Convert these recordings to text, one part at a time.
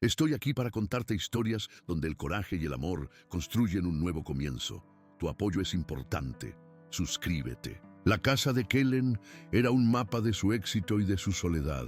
Estoy aquí para contarte historias donde el coraje y el amor construyen un nuevo comienzo. Tu apoyo es importante. Suscríbete. La casa de Kellen era un mapa de su éxito y de su soledad.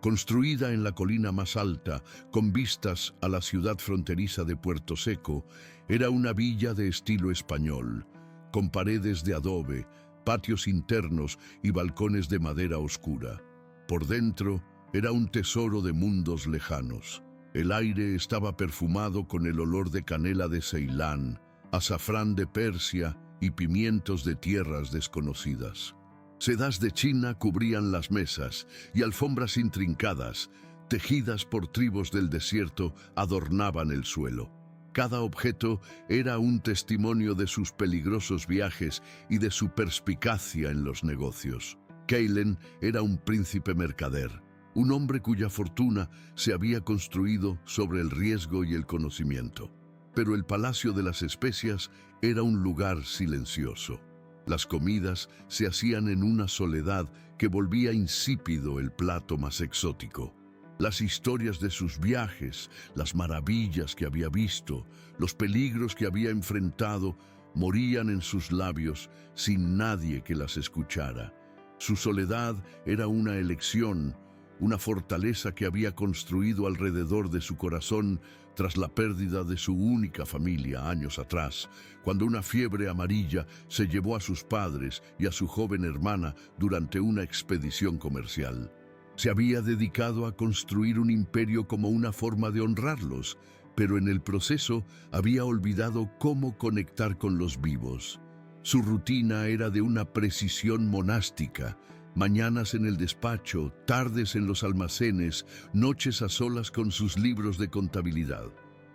Construida en la colina más alta, con vistas a la ciudad fronteriza de Puerto Seco, era una villa de estilo español, con paredes de adobe, patios internos y balcones de madera oscura. Por dentro, era un tesoro de mundos lejanos. El aire estaba perfumado con el olor de canela de Ceilán, azafrán de Persia y pimientos de tierras desconocidas. Sedas de China cubrían las mesas y alfombras intrincadas, tejidas por tribus del desierto, adornaban el suelo. Cada objeto era un testimonio de sus peligrosos viajes y de su perspicacia en los negocios. Kellen era un príncipe mercader, un hombre cuya fortuna se había construido sobre el riesgo y el conocimiento. Pero el Palacio de las Especias era un lugar silencioso. Las comidas se hacían en una soledad que volvía insípido el plato más exótico. Las historias de sus viajes, las maravillas que había visto, los peligros que había enfrentado, morían en sus labios sin nadie que las escuchara. Su soledad era una elección, una fortaleza que había construido alrededor de su corazón tras la pérdida de su única familia años atrás, cuando una fiebre amarilla se llevó a sus padres y a su joven hermana durante una expedición comercial. Se había dedicado a construir un imperio como una forma de honrarlos, pero en el proceso había olvidado cómo conectar con los vivos. Su rutina era de una precisión monástica: mañanas en el despacho, tardes en los almacenes, noches a solas con sus libros de contabilidad.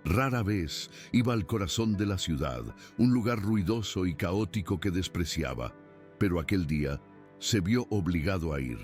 Rara vez iba al corazón de la ciudad, un lugar ruidoso y caótico que despreciaba, pero aquel día se vio obligado a ir.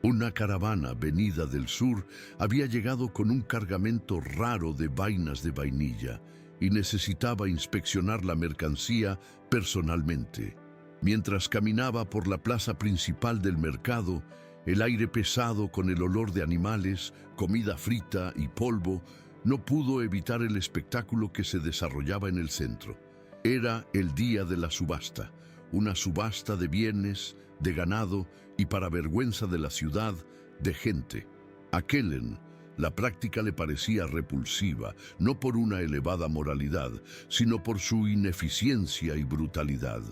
Una caravana venida del sur había llegado con un cargamento raro de vainas de vainilla y necesitaba inspeccionar la mercancía personalmente. Mientras caminaba por la plaza principal del mercado, el aire pesado con el olor de animales, comida frita y polvo, no pudo evitar el espectáculo que se desarrollaba en el centro. Era el día de la subasta, una subasta de bienes, de ganado y, para vergüenza de la ciudad, de gente. A Kellen, la práctica le parecía repulsiva, no por una elevada moralidad, sino por su ineficiencia y brutalidad.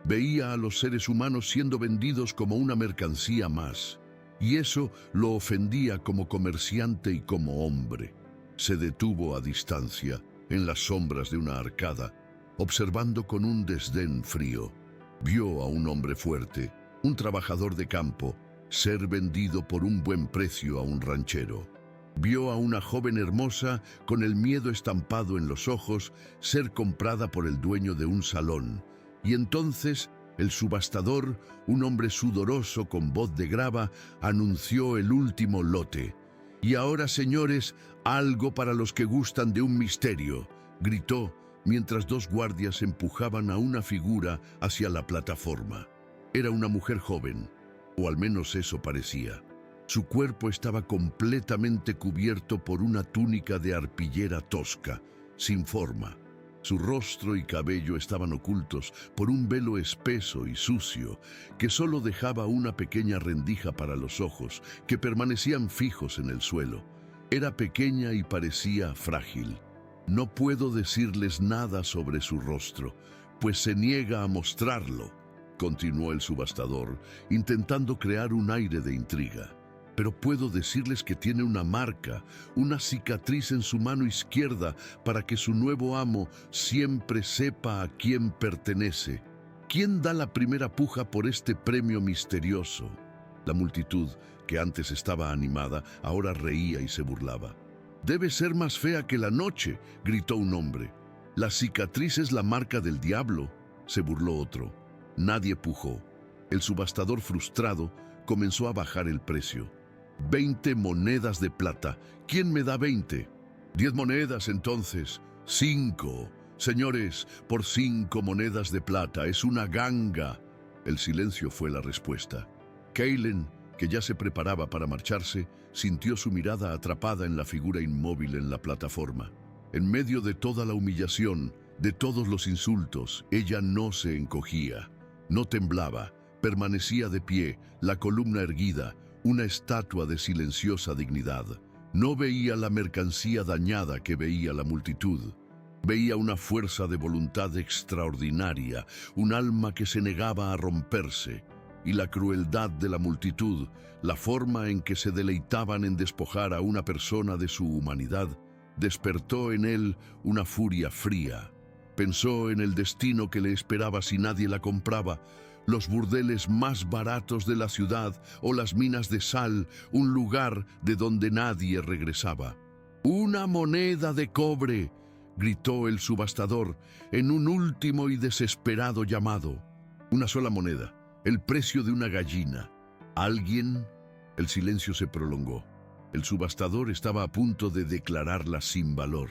Veía a los seres humanos siendo vendidos como una mercancía más, y eso lo ofendía como comerciante y como hombre. Se detuvo a distancia, en las sombras de una arcada, observando con un desdén frío. Vio a un hombre fuerte, un trabajador de campo, ser vendido por un buen precio a un ranchero. Vio a una joven hermosa, con el miedo estampado en los ojos, ser comprada por el dueño de un salón. Y entonces el subastador, un hombre sudoroso con voz de grava, anunció el último lote. «Y ahora, señores, algo para los que gustan de un misterio», gritó, mientras dos guardias empujaban a una figura hacia la plataforma. Era una mujer joven, o al menos eso parecía. Su cuerpo estaba completamente cubierto por una túnica de arpillera tosca, sin forma. Su rostro y cabello estaban ocultos por un velo espeso y sucio que solo dejaba una pequeña rendija para los ojos, que permanecían fijos en el suelo. Era pequeña y parecía frágil. «No puedo decirles nada sobre su rostro, pues se niega a mostrarlo», continuó el subastador, intentando crear un aire de intriga. «Pero puedo decirles que tiene una marca, una cicatriz en su mano izquierda, para que su nuevo amo siempre sepa a quién pertenece. ¿Quién da la primera puja por este premio misterioso?» La multitud, que antes estaba animada, ahora reía y se burlaba. «Debe ser más fea que la noche», gritó un hombre. «La cicatriz es la marca del diablo», se burló otro. Nadie pujó. El subastador, frustrado, comenzó a bajar el precio. 20 monedas de plata. ¿Quién me da 20? 10 monedas, entonces. 5. Señores, por 5 monedas de plata. Es una ganga. El silencio fue la respuesta. Kellen, que ya se preparaba para marcharse, sintió su mirada atrapada en la figura inmóvil en la plataforma. En medio de toda la humillación, de todos los insultos, ella no se encogía, no temblaba, permanecía de pie, la columna erguida, una estatua de silenciosa dignidad. No veía la mercancía dañada que veía la multitud. Veía una fuerza de voluntad extraordinaria, un alma que se negaba a romperse, y la crueldad de la multitud, la forma en que se deleitaban en despojar a una persona de su humanidad, despertó en él una furia fría. Pensó en el destino que le esperaba si nadie la compraba, los burdeles más baratos de la ciudad o las minas de sal, un lugar de donde nadie regresaba. «¡Una moneda de cobre!», gritó el subastador en un último y desesperado llamado. Una sola moneda, el precio de una gallina. ¿Alguien? El silencio se prolongó. El subastador estaba a punto de declararla sin valor.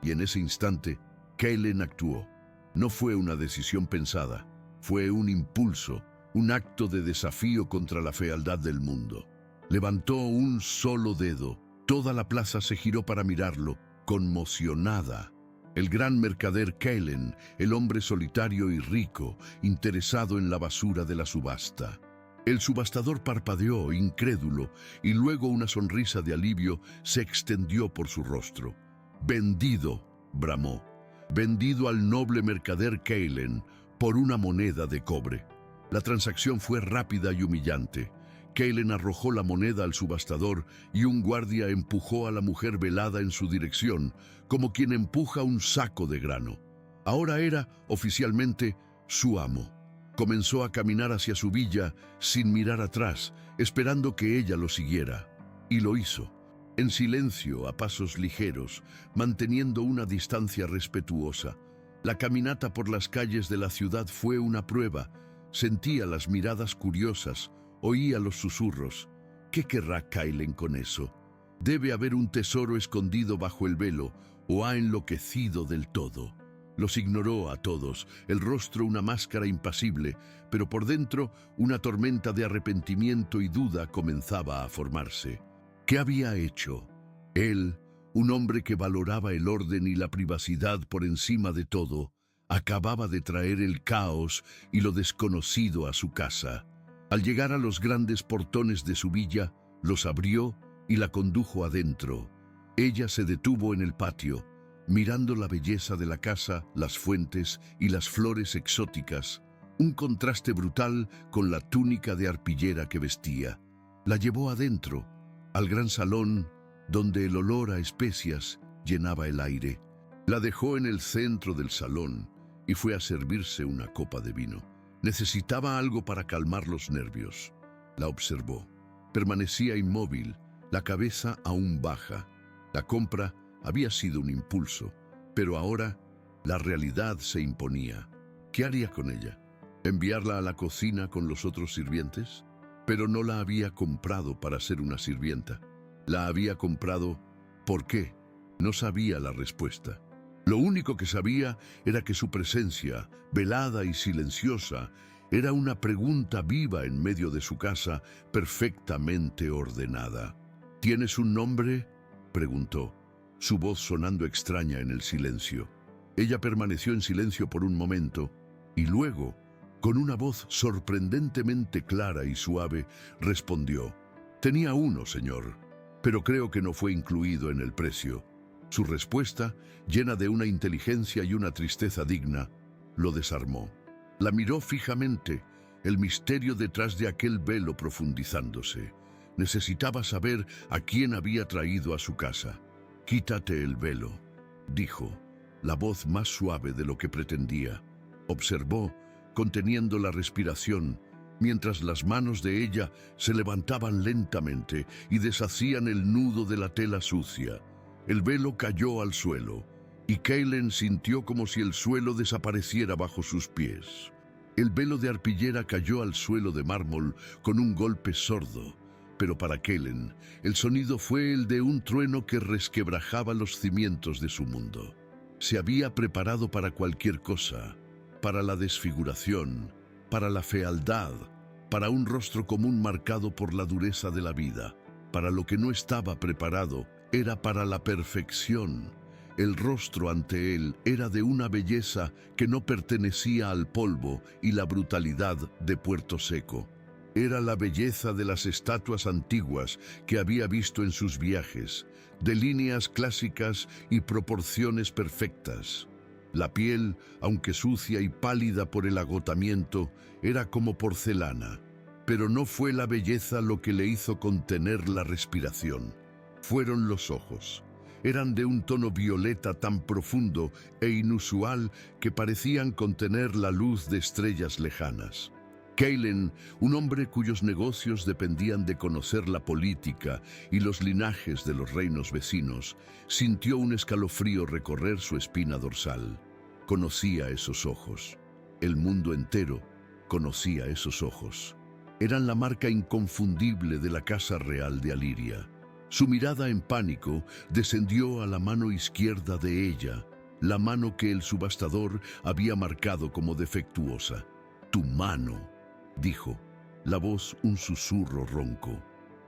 Y en ese instante, Kaylen actuó. No fue una decisión pensada, fue un impulso, un acto de desafío contra la fealdad del mundo. Levantó un solo dedo. Toda la plaza se giró para mirarlo, conmocionada. El gran mercader Kaylen, el hombre solitario y rico, interesado en la basura de la subasta. El subastador parpadeó, incrédulo, y luego una sonrisa de alivio se extendió por su rostro. «Vendido», bramó. «Vendido al noble mercader Kaylen por una moneda de cobre». La transacción fue rápida y humillante. Kaylen arrojó la moneda al subastador y un guardia empujó a la mujer velada en su dirección, como quien empuja un saco de grano. Ahora era, oficialmente, su amo. Comenzó a caminar hacia su villa sin mirar atrás, esperando que ella lo siguiera. Y lo hizo, en silencio, a pasos ligeros, manteniendo una distancia respetuosa. La caminata por las calles de la ciudad fue una prueba. Sentía las miradas curiosas, oía los susurros. ¿Qué querrá Kaylen con eso? Debe haber un tesoro escondido bajo el velo, o ha enloquecido del todo. Los ignoró a todos, el rostro una máscara impasible, pero por dentro una tormenta de arrepentimiento y duda comenzaba a formarse. ¿Qué había hecho? Él, un hombre que valoraba el orden y la privacidad por encima de todo, acababa de traer el caos y lo desconocido a su casa. Al llegar a los grandes portones de su villa, los abrió y la condujo adentro. Ella se detuvo en el patio, mirando la belleza de la casa, las fuentes y las flores exóticas, un contraste brutal con la túnica de arpillera que vestía. La llevó adentro, al gran salón, donde el olor a especias llenaba el aire. La dejó en el centro del salón y fue a servirse una copa de vino. Necesitaba algo para calmar los nervios. La observó. Permanecía inmóvil, la cabeza aún baja. La compra había sido un impulso, pero ahora la realidad se imponía. ¿Qué haría con ella? ¿Enviarla a la cocina con los otros sirvientes? Pero no la había comprado para ser una sirvienta. La había comprado ¿por qué? No sabía la respuesta. Lo único que sabía era que su presencia, velada y silenciosa, era una pregunta viva en medio de su casa, perfectamente ordenada. ¿Tienes un nombre?, preguntó, su voz sonando extraña en el silencio. Ella permaneció en silencio por un momento, y luego, con una voz sorprendentemente clara y suave, respondió: «Tenía uno, señor, pero creo que no fue incluido en el precio». Su respuesta, llena de una inteligencia y una tristeza digna, lo desarmó. La miró fijamente, el misterio detrás de aquel velo profundizándose. Necesitaba saber a quién había traído a su casa. «Quítate el velo», dijo, la voz más suave de lo que pretendía. Observó, conteniendo la respiración, mientras las manos de ella se levantaban lentamente y deshacían el nudo de la tela sucia. El velo cayó al suelo, y Kaylen sintió como si el suelo desapareciera bajo sus pies. El velo de arpillera cayó al suelo de mármol con un golpe sordo, pero para Kaylen el sonido fue el de un trueno que resquebrajaba los cimientos de su mundo. Se había preparado para cualquier cosa, para la desfiguración, para la fealdad, para un rostro común marcado por la dureza de la vida. para lo que no estaba preparado, era para la perfección. El rostro ante él era de una belleza que no pertenecía al polvo y la brutalidad de Puerto Seco. Era la belleza de las estatuas antiguas que había visto en sus viajes, de líneas clásicas y proporciones perfectas. La piel, aunque sucia y pálida por el agotamiento, era como porcelana. Pero no fue la belleza lo que le hizo contener la respiración. Fueron los ojos. Eran de un tono violeta tan profundo e inusual que parecían contener la luz de estrellas lejanas. Kaylen, un hombre cuyos negocios dependían de conocer la política y los linajes de los reinos vecinos, sintió un escalofrío recorrer su espina dorsal. Conocía esos ojos. El mundo entero conocía esos ojos. Eran la marca inconfundible de la Casa Real de Aliria. Su mirada en pánico descendió a la mano izquierda de ella, la mano que el subastador había marcado como defectuosa. «Tu mano», dijo, la voz un susurro ronco.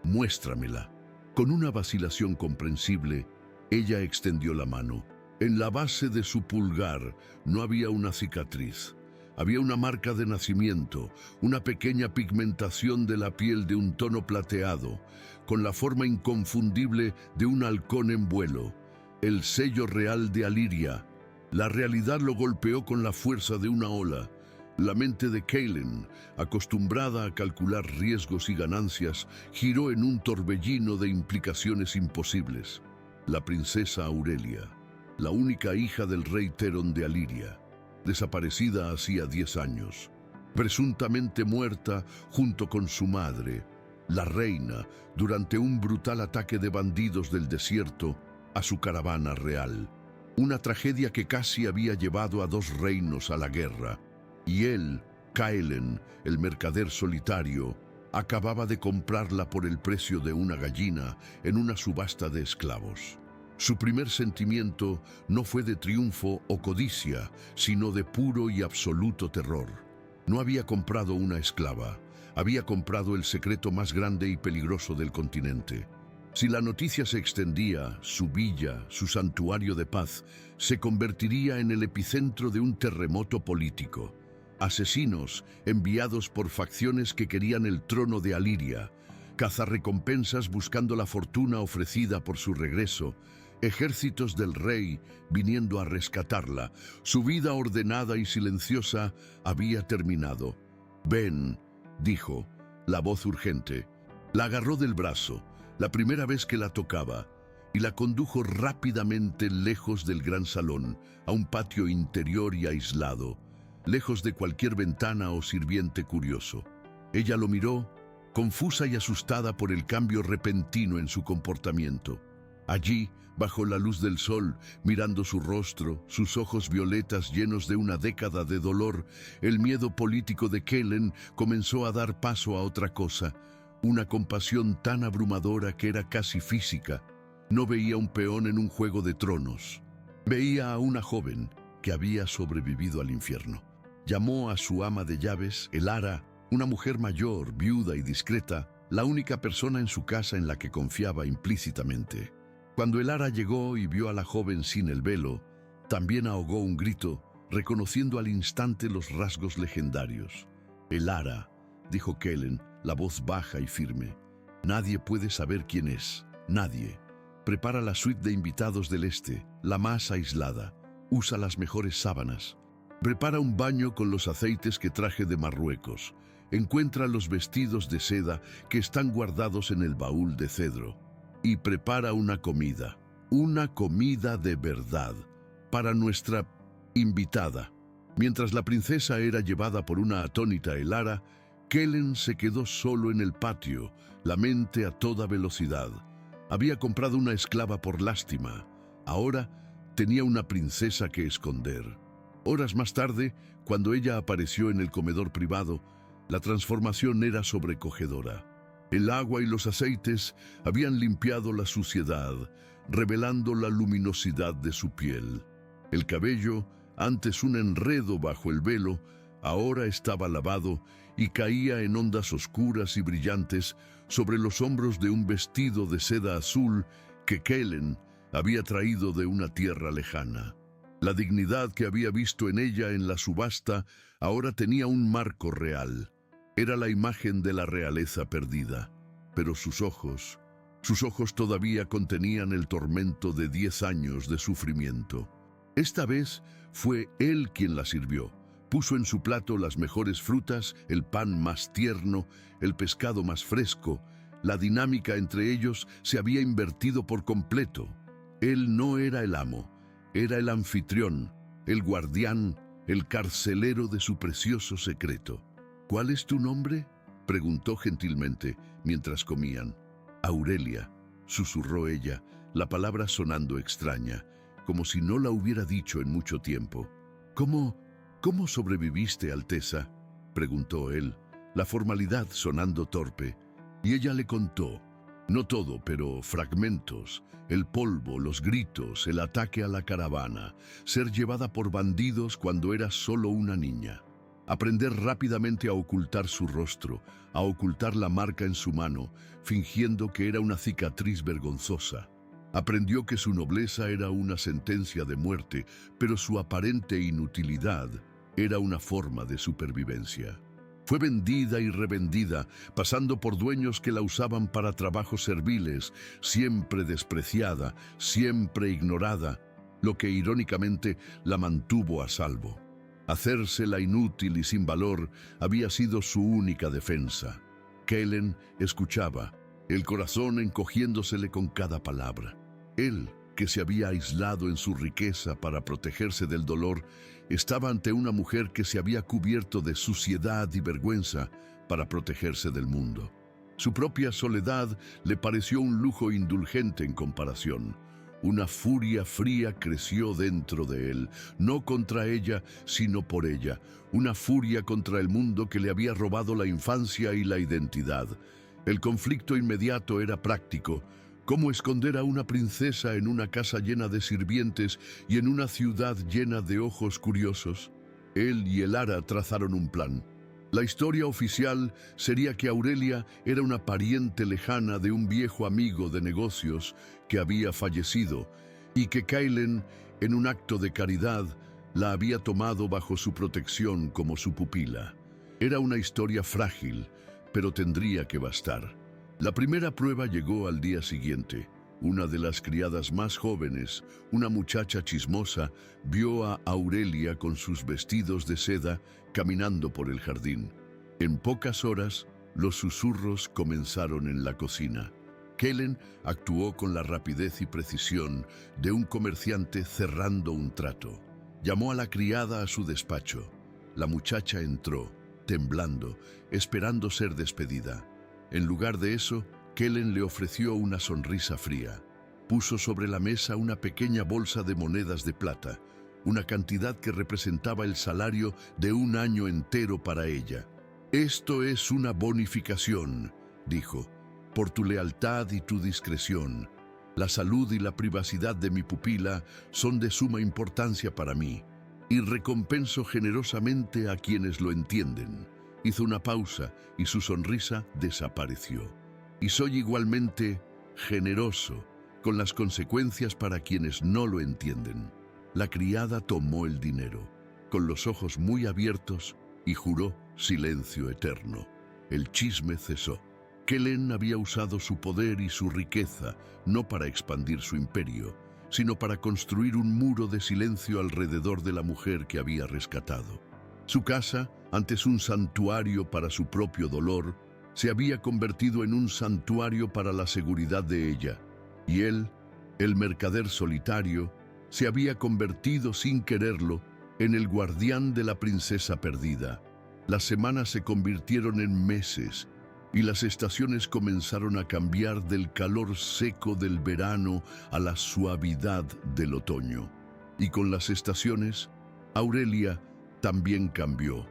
«Muéstramela». Con una vacilación comprensible, ella extendió la mano. En la base de su pulgar no había una cicatriz. Había una marca de nacimiento, una pequeña pigmentación de la piel de un tono plateado, con la forma inconfundible de un halcón en vuelo. El sello real de Aliria. La realidad lo golpeó con la fuerza de una ola. La mente de Kaylen, acostumbrada a calcular riesgos y ganancias, giró en un torbellino de implicaciones imposibles. La princesa Aurelia, la única hija del rey Theron de Aliria, desaparecida hacía 10 años, presuntamente muerta junto con su madre, la reina, durante un brutal ataque de bandidos del desierto a su caravana real. Una tragedia que casi había llevado a 2 reinos a la guerra. Y él, Kaylen, el mercader solitario, acababa de comprarla por el precio de una gallina en una subasta de esclavos. Su primer sentimiento no fue de triunfo o codicia, sino de puro y absoluto terror. No había comprado una esclava, había comprado el secreto más grande y peligroso del continente. Si la noticia se extendía, su villa, su santuario de paz, se convertiría en el epicentro de un terremoto político. Asesinos enviados por facciones que querían el trono de Aliria, cazarrecompensas buscando la fortuna ofrecida por su regreso, ejércitos del rey viniendo a rescatarla. Su vida ordenada y silenciosa había terminado. «Ven», dijo, la voz urgente. La agarró del brazo, la primera vez que la tocaba, y la condujo rápidamente lejos del gran salón, a un patio interior y aislado, lejos de cualquier ventana o sirviente curioso. Ella lo miró, confusa y asustada por el cambio repentino en su comportamiento. Allí, bajo la luz del sol, mirando su rostro, sus ojos violetas llenos de una década de dolor, el miedo político de Kaylen comenzó a dar paso a otra cosa, una compasión tan abrumadora que era casi física. No veía un peón en un juego de tronos. Veía a una joven que había sobrevivido al infierno. Llamó a su ama de llaves, Elara, una mujer mayor, viuda y discreta, la única persona en su casa en la que confiaba implícitamente. Cuando Elara llegó y vio a la joven sin el velo, también ahogó un grito, reconociendo al instante los rasgos legendarios. «Elara», dijo Kaylen, la voz baja y firme. «Nadie puede saber quién es, nadie. Prepara la suite de invitados del este, la más aislada. Usa las mejores sábanas. Prepara un baño con los aceites que traje de Marruecos. Encuentra los vestidos de seda que están guardados en el baúl de cedro. Y prepara una comida de verdad, para nuestra invitada». Mientras la princesa era llevada por una atónita Elara, Kaylen se quedó solo en el patio, la mente a toda velocidad. Había comprado una esclava por lástima. Ahora tenía una princesa que esconder. Horas más tarde, cuando ella apareció en el comedor privado, la transformación era sobrecogedora. El agua y los aceites habían limpiado la suciedad, revelando la luminosidad de su piel. El cabello, antes un enredo bajo el velo, ahora estaba lavado y caía en ondas oscuras y brillantes sobre los hombros de un vestido de seda azul que Kellen había traído de una tierra lejana. La dignidad que había visto en ella en la subasta ahora tenía un marco real. Era la imagen de la realeza perdida, pero sus ojos todavía contenían el tormento de 10 años de sufrimiento. Esta vez fue él quien la sirvió. Puso en su plato las mejores frutas, el pan más tierno, el pescado más fresco. La dinámica entre ellos se había invertido por completo. Él no era el amo, era el anfitrión, el guardián, el carcelero de su precioso secreto. «¿Cuál es tu nombre?», preguntó gentilmente mientras comían. «Aurelia», susurró ella, la palabra sonando extraña, como si no la hubiera dicho en mucho tiempo. ¿Cómo sobreviviste, Alteza?», preguntó él, la formalidad sonando torpe, y ella le contó. No todo, pero fragmentos: el polvo, los gritos, el ataque a la caravana, ser llevada por bandidos cuando era solo una niña. Aprender rápidamente a ocultar su rostro, a ocultar la marca en su mano, fingiendo que era una cicatriz vergonzosa. Aprendió que su nobleza era una sentencia de muerte, pero su aparente inutilidad era una forma de supervivencia. Fue vendida y revendida, pasando por dueños que la usaban para trabajos serviles, siempre despreciada, siempre ignorada, lo que irónicamente la mantuvo a salvo. Hacérsela inútil y sin valor había sido su única defensa. Kellen escuchaba, el corazón encogiéndosele con cada palabra. Él, que se había aislado en su riqueza para protegerse del dolor, estaba ante una mujer que se había cubierto de suciedad y vergüenza para protegerse del mundo. Su propia soledad le pareció un lujo indulgente en comparación. Una furia fría creció dentro de él, no contra ella, sino por ella. Una furia contra el mundo que le había robado la infancia y la identidad. El conflicto inmediato era práctico. ¿Cómo esconder a una princesa en una casa llena de sirvientes y en una ciudad llena de ojos curiosos? Él y Elara trazaron un plan. La historia oficial sería que Aurelia era una pariente lejana de un viejo amigo de negocios que había fallecido y que Kellen, en un acto de caridad, la había tomado bajo su protección como su pupila. Era una historia frágil, pero tendría que bastar. La primera prueba llegó al día siguiente. Una de las criadas más jóvenes, una muchacha chismosa, vio a Aurelia con sus vestidos de seda caminando por el jardín. En pocas horas, los susurros comenzaron en la cocina. Kellen actuó con la rapidez y precisión de un comerciante cerrando un trato. Llamó a la criada a su despacho. La muchacha entró, temblando, esperando ser despedida. En lugar de eso, Kellen le ofreció una sonrisa fría. Puso sobre la mesa una pequeña bolsa de monedas de plata, una cantidad que representaba el salario de un año entero para ella. «Esto es una bonificación», dijo, «por tu lealtad y tu discreción. La salud y la privacidad de mi pupila son de suma importancia para mí, y recompenso generosamente a quienes lo entienden». Hizo una pausa y su sonrisa desapareció. «Y soy igualmente generoso con las consecuencias para quienes no lo entienden». La criada tomó el dinero, con los ojos muy abiertos, y juró silencio eterno. El chisme cesó. Kellen había usado su poder y su riqueza no para expandir su imperio, sino para construir un muro de silencio alrededor de la mujer que había rescatado. Su casa, antes un santuario para su propio dolor, se había convertido en un santuario para la seguridad de ella, y él, el mercader solitario, se había convertido sin quererlo en el guardián de la princesa perdida. Las semanas se convirtieron en meses y las estaciones comenzaron a cambiar del calor seco del verano a la suavidad del otoño. Y con las estaciones, Aurelia también cambió.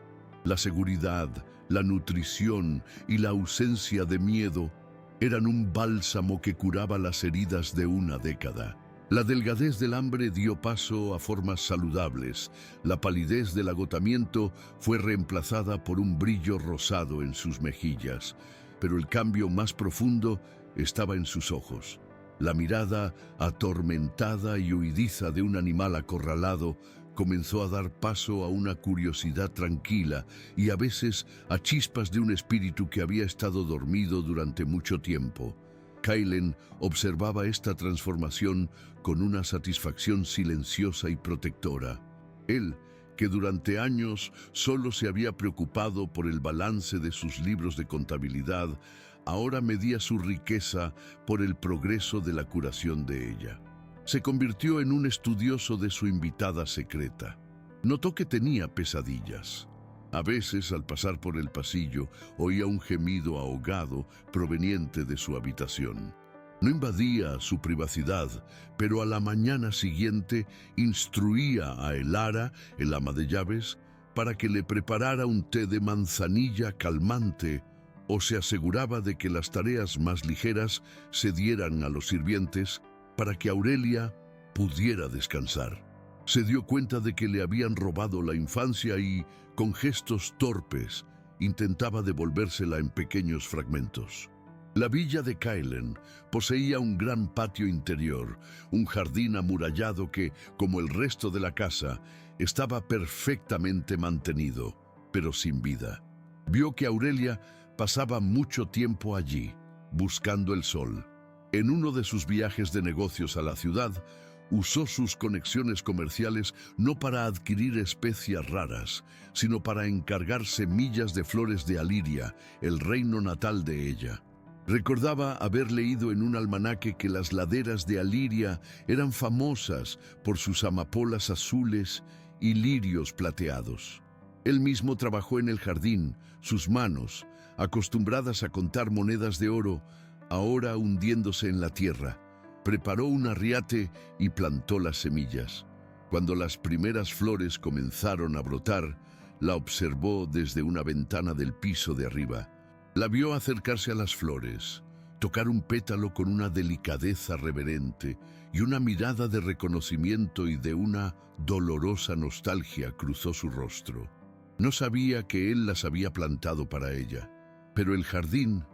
La seguridad, la nutrición y la ausencia de miedo eran un bálsamo que curaba las heridas de una década. La delgadez del hambre dio paso a formas saludables. La palidez del agotamiento fue reemplazada por un brillo rosado en sus mejillas, pero el cambio más profundo estaba en sus ojos. La mirada atormentada y huidiza de un animal acorralado comenzó a dar paso a una curiosidad tranquila y a veces a chispas de un espíritu que había estado dormido durante mucho tiempo. Kaylen observaba esta transformación con una satisfacción silenciosa y protectora. Él, que durante años solo se había preocupado por el balance de sus libros de contabilidad, ahora medía su riqueza por el progreso de la curación de ella. Se convirtió en un estudioso de su invitada secreta. Notó que tenía pesadillas. A veces, al pasar por el pasillo, oía un gemido ahogado proveniente de su habitación. No invadía su privacidad, pero a la mañana siguiente instruía a Elara, el ama de llaves, para que le preparara un té de manzanilla calmante o se aseguraba de que las tareas más ligeras se dieran a los sirvientes para que Aurelia pudiera descansar. Se dio cuenta de que le habían robado la infancia y, con gestos torpes, intentaba devolvérsela en pequeños fragmentos. La villa de Kaylen poseía un gran patio interior, un jardín amurallado que, como el resto de la casa, estaba perfectamente mantenido, pero sin vida. Vio que Aurelia pasaba mucho tiempo allí, buscando el sol. En uno de sus viajes de negocios a la ciudad, usó sus conexiones comerciales no para adquirir especias raras, sino para encargar semillas de flores de Aliria, el reino natal de ella. Recordaba haber leído en un almanaque que las laderas de Aliria eran famosas por sus amapolas azules y lirios plateados. Él mismo trabajó en el jardín, sus manos, acostumbradas a contar monedas de oro, ahora hundiéndose en la tierra. Preparó un arriate y plantó las semillas. Cuando las primeras flores comenzaron a brotar, la observó desde una ventana del piso de arriba. La vio acercarse a las flores, tocar un pétalo con una delicadeza reverente y una mirada de reconocimiento y de una dolorosa nostalgia cruzó su rostro. No sabía que él las había plantado para ella, pero el jardín,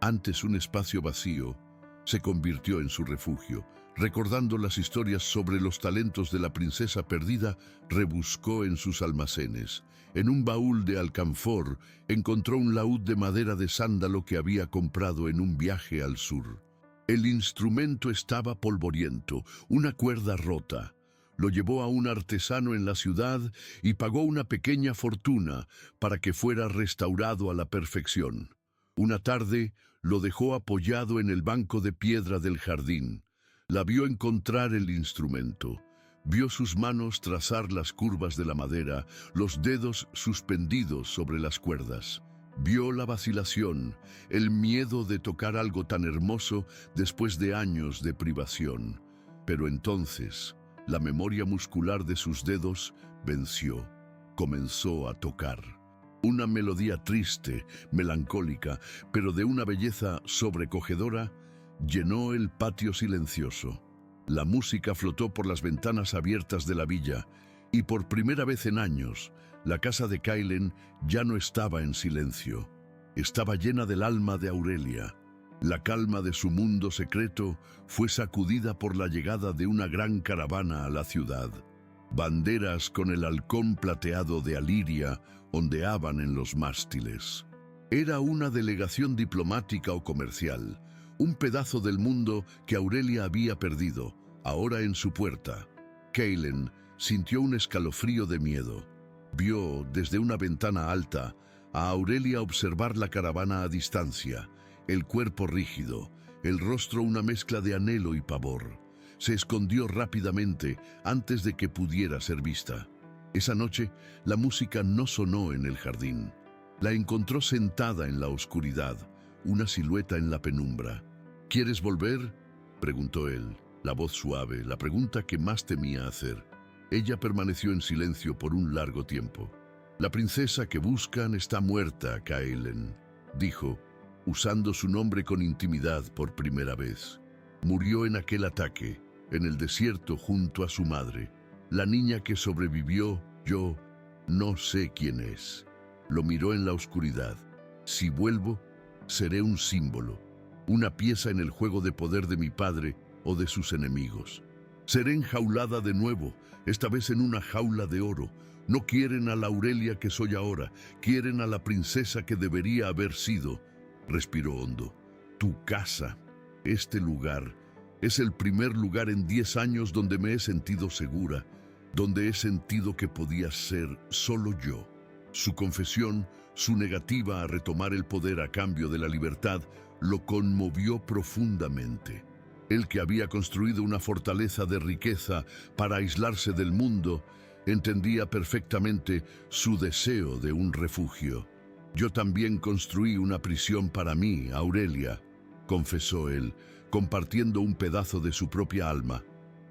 antes un espacio vacío, se convirtió en su refugio. Recordando las historias sobre los talentos de la princesa perdida, rebuscó en sus almacenes. En un baúl de alcanfor encontró un laúd de madera de sándalo que había comprado en un viaje al sur. El instrumento estaba polvoriento, una cuerda rota. Lo llevó a un artesano en la ciudad y pagó una pequeña fortuna para que fuera restaurado a la perfección. Una tarde lo dejó apoyado en el banco de piedra del jardín. La vio encontrar el instrumento. Vio sus manos trazar las curvas de la madera, los dedos suspendidos sobre las cuerdas. Vio la vacilación, el miedo de tocar algo tan hermoso después de años de privación. Pero entonces, la memoria muscular de sus dedos venció. Comenzó a tocar. Una melodía triste, melancólica, pero de una belleza sobrecogedora, llenó el patio silencioso. La música flotó por las ventanas abiertas de la villa, y por primera vez en años, la casa de Kaylen ya no estaba en silencio. Estaba llena del alma de Aurelia. La calma de su mundo secreto fue sacudida por la llegada de una gran caravana a la ciudad. Banderas con el halcón plateado de Aliria ondeaban en los mástiles. Era una delegación diplomática o comercial, un pedazo del mundo que Aurelia había perdido, ahora en su puerta. Kaylen sintió un escalofrío de miedo. Vio desde una ventana alta a Aurelia observar la caravana a distancia, el cuerpo rígido, el rostro una mezcla de anhelo y pavor. Se escondió rápidamente antes de que pudiera ser vista. Esa noche, la música no sonó en el jardín. La encontró sentada en la oscuridad, una silueta en la penumbra. ¿Quieres volver?, preguntó él, la voz suave, la pregunta que más temía hacer. Ella permaneció en silencio por un largo tiempo. La princesa que buscan está muerta, Kaylen, dijo, usando su nombre con intimidad por primera vez. Murió en aquel ataque. en el desierto junto a su madre. La niña que sobrevivió, yo no sé quién es. Lo miró en la oscuridad. Si vuelvo, seré un símbolo, una pieza en el juego de poder de mi padre o de sus enemigos. Seré enjaulada de nuevo, esta vez en una jaula de oro. No quieren a la Aurelia que soy ahora, quieren a la princesa que debería haber sido. Respiró hondo. Tu casa, este lugar, es el primer lugar en 10 años donde me he sentido segura, donde he sentido que podía ser solo yo. Su confesión, su negativa a retomar el poder a cambio de la libertad, lo conmovió profundamente. Él, que había construido una fortaleza de riqueza para aislarse del mundo, entendía perfectamente su deseo de un refugio. Yo también construí una prisión para mí, Aurelia, confesó él, compartiendo un pedazo de su propia alma.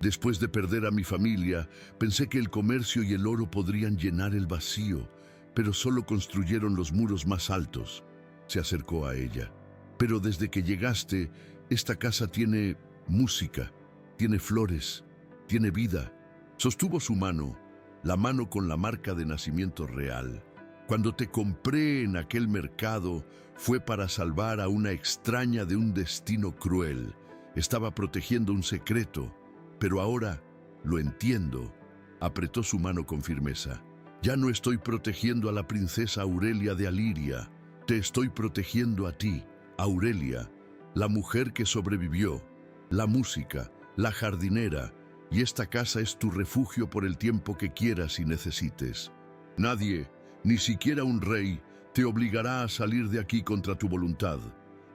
Después de perder a mi familia, pensé que el comercio y el oro podrían llenar el vacío, pero solo construyeron los muros más altos. Se acercó a ella. Pero desde que llegaste, esta casa tiene música, tiene flores, tiene vida. Sostuvo su mano, la mano con la marca de nacimiento real. Cuando te compré en aquel mercado, fue para salvar a una extraña de un destino cruel. Estaba protegiendo un secreto, pero ahora lo entiendo. Apretó su mano con firmeza. Ya no estoy protegiendo a la princesa Aurelia de Aliria. Te estoy protegiendo a ti, Aurelia, la mujer que sobrevivió, la música, la jardinera, y esta casa es tu refugio por el tiempo que quieras y necesites. Nadie, ni siquiera un rey, te obligará a salir de aquí contra tu voluntad.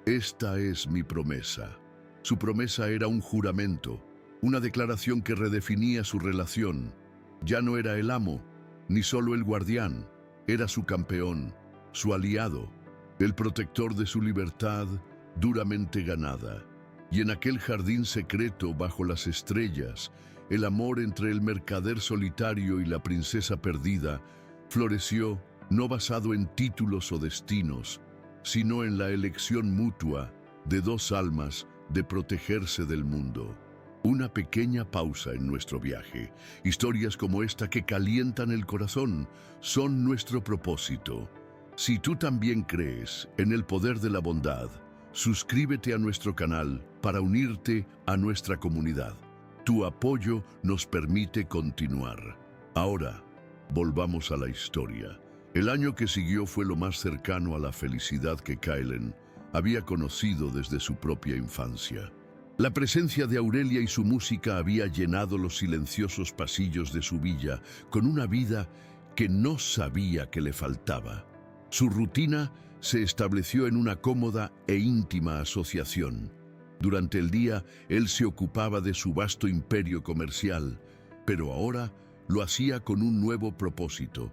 Esta es mi promesa. Su promesa era un juramento, una declaración que redefinía su relación. Ya no era el amo, ni solo el guardián, era su campeón, su aliado, el protector de su libertad duramente ganada. Y en aquel jardín secreto bajo las estrellas, el amor entre el mercader solitario y la princesa perdida floreció no basado en títulos o destinos, sino en la elección mutua de dos almas de protegerse del mundo. Una pequeña pausa en nuestro viaje. Historias como esta que calientan el corazón son nuestro propósito. Si tú también crees en el poder de la bondad, suscríbete a nuestro canal para unirte a nuestra comunidad. Tu apoyo nos permite continuar. Ahora, volvamos a la historia. El año que siguió fue lo más cercano a la felicidad que Kaelen había conocido desde su propia infancia. La presencia de Aurelia y su música había llenado los silenciosos pasillos de su villa con una vida que no sabía que le faltaba. Su rutina se estableció en una cómoda e íntima asociación. Durante el día, él se ocupaba de su vasto imperio comercial, pero ahora lo hacía con un nuevo propósito.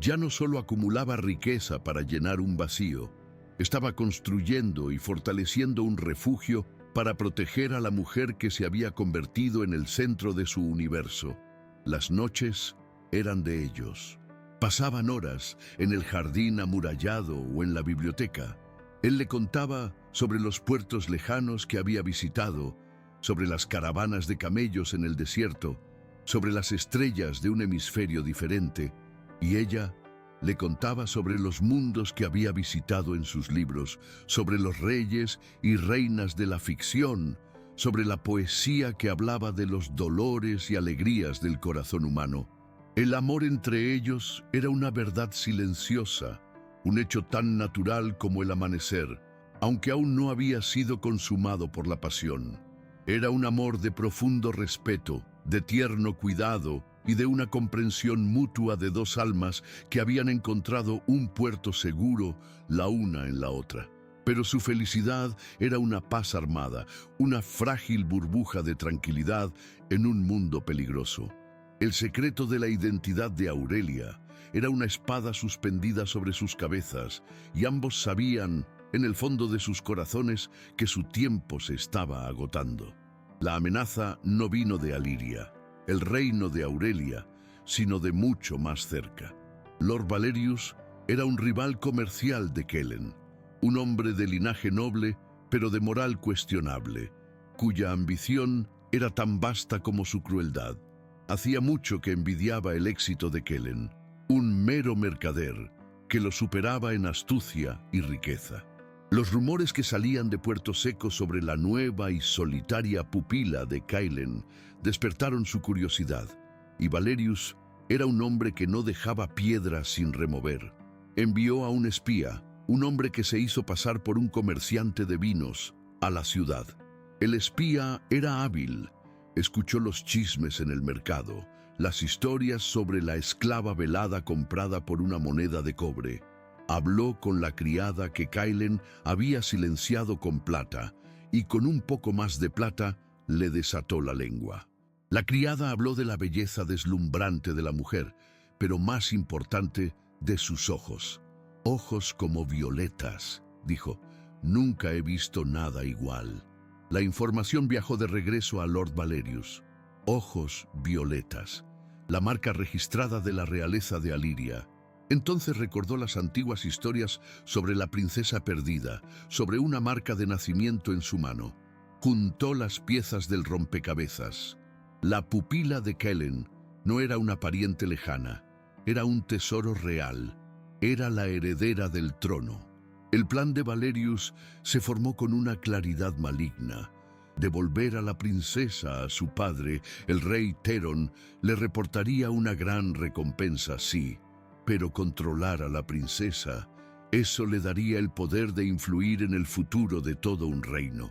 Ya no solo acumulaba riqueza para llenar un vacío, estaba construyendo y fortaleciendo un refugio para proteger a la mujer que se había convertido en el centro de su universo. Las noches eran de ellos. Pasaban horas en el jardín amurallado o en la biblioteca. Él le contaba sobre los puertos lejanos que había visitado, sobre las caravanas de camellos en el desierto, sobre las estrellas de un hemisferio diferente, y ella le contaba sobre los mundos que había visitado en sus libros, sobre los reyes y reinas de la ficción, sobre la poesía que hablaba de los dolores y alegrías del corazón humano. El amor entre ellos era una verdad silenciosa, un hecho tan natural como el amanecer, aunque aún no había sido consumado por la pasión. Era un amor de profundo respeto, de tierno cuidado y de una comprensión mutua de dos almas que habían encontrado un puerto seguro la una en la otra. Pero su felicidad era una paz armada, una frágil burbuja de tranquilidad en un mundo peligroso. El secreto de la identidad de Aurelia era una espada suspendida sobre sus cabezas, y ambos sabían, en el fondo de sus corazones, que su tiempo se estaba agotando. La amenaza no vino de Aliria, el reino de Aurelia, sino de mucho más cerca. Lord Valerius era un rival comercial de Kellen, un hombre de linaje noble, pero de moral cuestionable, cuya ambición era tan vasta como su crueldad. Hacía mucho que envidiaba el éxito de Kellen, un mero mercader que lo superaba en astucia y riqueza. Los rumores que salían de Puerto Seco sobre la nueva y solitaria pupila de Kellen despertaron su curiosidad, y Valerius era un hombre que no dejaba piedra sin remover. Envió a un espía, un hombre que se hizo pasar por un comerciante de vinos, a la ciudad. El espía era hábil. Escuchó los chismes en el mercado, las historias sobre la esclava velada comprada por una moneda de cobre. Habló con la criada que Kellen había silenciado con plata, y con un poco más de plata le desató la lengua. La criada habló de la belleza deslumbrante de la mujer, pero más importante, de sus ojos. Ojos como violetas, dijo. Nunca he visto nada igual. La información viajó de regreso a Lord Valerius. Ojos violetas, la marca registrada de la realeza de Aliria. Entonces recordó las antiguas historias sobre la princesa perdida, sobre una marca de nacimiento en su mano. Juntó las piezas del rompecabezas. La pupila de Kellen no era una pariente lejana, era un tesoro real, era la heredera del trono. El plan de Valerius se formó con una claridad maligna. Devolver a la princesa a su padre, el rey Theron, le reportaría una gran recompensa, sí, pero controlar a la princesa, eso le daría el poder de influir en el futuro de todo un reino.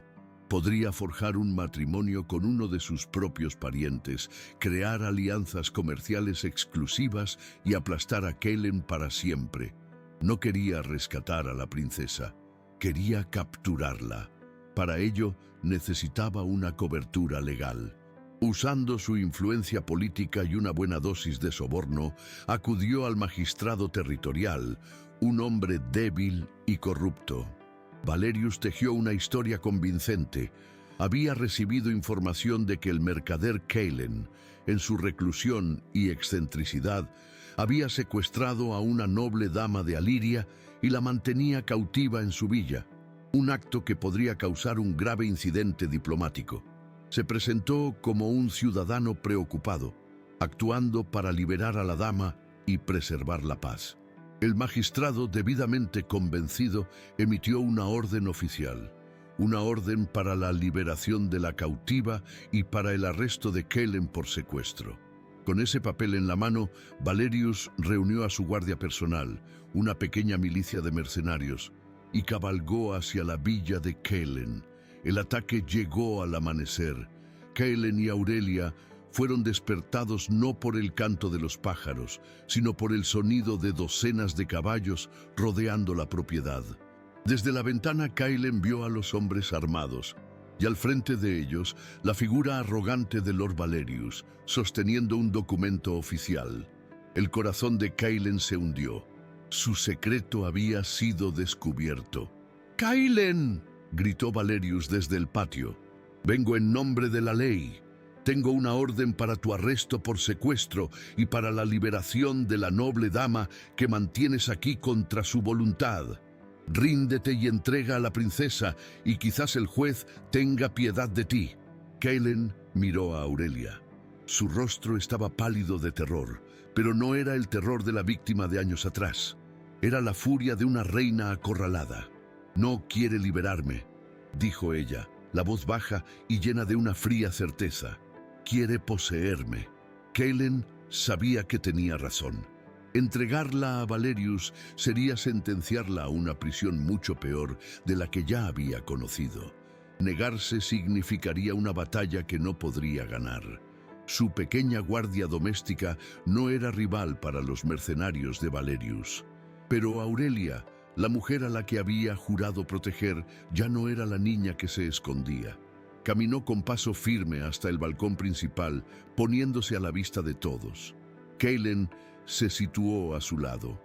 Podría forjar un matrimonio con uno de sus propios parientes, crear alianzas comerciales exclusivas y aplastar a Kellen para siempre. No quería rescatar a la princesa, quería capturarla. Para ello necesitaba una cobertura legal. Usando su influencia política y una buena dosis de soborno, acudió al magistrado territorial, un hombre débil y corrupto. Valerius tejió una historia convincente. Había recibido información de que el mercader Kellen, en su reclusión y excentricidad, había secuestrado a una noble dama de Aliria y la mantenía cautiva en su villa, un acto que podría causar un grave incidente diplomático. Se presentó como un ciudadano preocupado, actuando para liberar a la dama y preservar la paz. El magistrado, debidamente convencido, emitió una orden oficial, una orden para la liberación de la cautiva y para el arresto de Kellen por secuestro. Con ese papel en la mano, Valerius reunió a su guardia personal, una pequeña milicia de mercenarios, y cabalgó hacia la villa de Kellen. El ataque llegó al amanecer. Kellen y Aurelia fueron despertados no por el canto de los pájaros, sino por el sonido de docenas de caballos rodeando la propiedad. Desde la ventana, Kellen vio a los hombres armados, y al frente de ellos, la figura arrogante de Lord Valerius, sosteniendo un documento oficial. El corazón de Kellen se hundió. Su secreto había sido descubierto. «¡Kellen!», gritó Valerius desde el patio. «Vengo en nombre de la ley. Tengo una orden para tu arresto por secuestro y para la liberación de la noble dama que mantienes aquí contra su voluntad. Ríndete y entrega a la princesa, y quizás el juez tenga piedad de ti». Kellen miró a Aurelia. Su rostro estaba pálido de terror, pero no era el terror de la víctima de años atrás. Era la furia de una reina acorralada. «No quiere liberarme», dijo ella, la voz baja y llena de una fría certeza. «Quiere poseerme». Kellen sabía que tenía razón. Entregarla a Valerius sería sentenciarla a una prisión mucho peor de la que ya había conocido. Negarse significaría una batalla que no podría ganar. Su pequeña guardia doméstica no era rival para los mercenarios de Valerius. Pero Aurelia, la mujer a la que había jurado proteger, ya no era la niña que se escondía. Caminó con paso firme hasta el balcón principal, poniéndose a la vista de todos. Kellen se situó a su lado.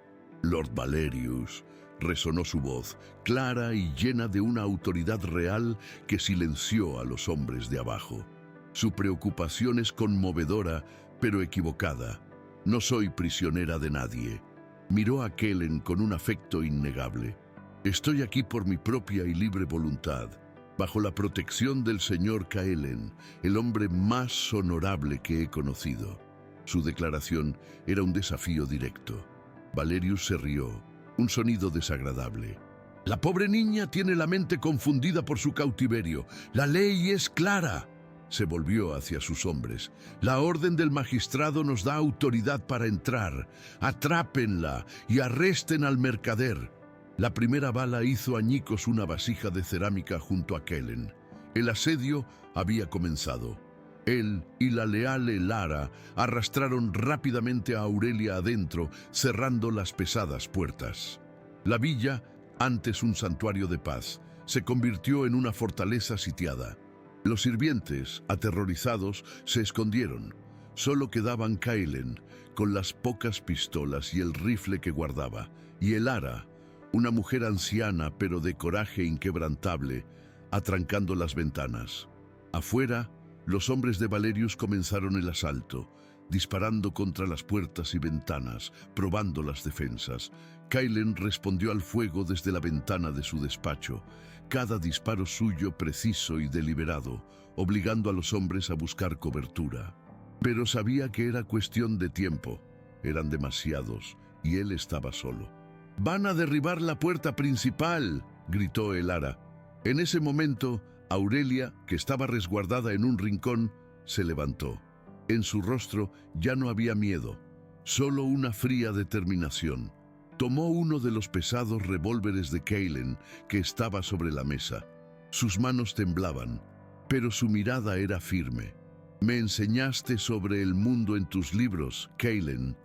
«Lord Valerius», resonó su voz, clara y llena de una autoridad real que silenció a los hombres de abajo. Su preocupación es conmovedora, pero equivocada. «No soy prisionera de nadie». Miró a Kellen con un afecto innegable. «Estoy aquí por mi propia y libre voluntad. bajo la protección del señor Caelen, el hombre más honorable que he conocido. Su declaración era un desafío directo. Valerius se rió, un sonido desagradable. La pobre niña tiene la mente confundida por su cautiverio. La ley es clara. Se volvió hacia sus hombres. La orden del magistrado nos da autoridad para entrar. Atrápenla y arresten al mercader. La primera bala hizo añicos una vasija de cerámica junto a Kellen. El asedio había comenzado. Él y la leal Elara arrastraron rápidamente a Aurelia adentro, cerrando las pesadas puertas. La villa, antes un santuario de paz, se convirtió en una fortaleza sitiada. Los sirvientes, aterrorizados, se escondieron. Solo quedaban Kellen, con las pocas pistolas y el rifle que guardaba, y Elara, una mujer anciana pero de coraje inquebrantable, atrancando las ventanas. Afuera, los hombres de Valerius comenzaron el asalto, disparando contra las puertas y ventanas, probando las defensas. Kellen respondió al fuego desde la ventana de su despacho, cada disparo suyo preciso y deliberado, obligando a los hombres a buscar cobertura. Pero sabía que era cuestión de tiempo. Eran demasiados, y él estaba solo. «¡Van a derribar la puerta principal!», gritó Elara. En ese momento, Aurelia, que estaba resguardada en un rincón, se levantó. En su rostro ya no había miedo, solo una fría determinación. Tomó uno de los pesados revólveres de Kellen que estaba sobre la mesa. Sus manos temblaban, pero su mirada era firme. «Me enseñaste sobre el mundo en tus libros, Kellen»,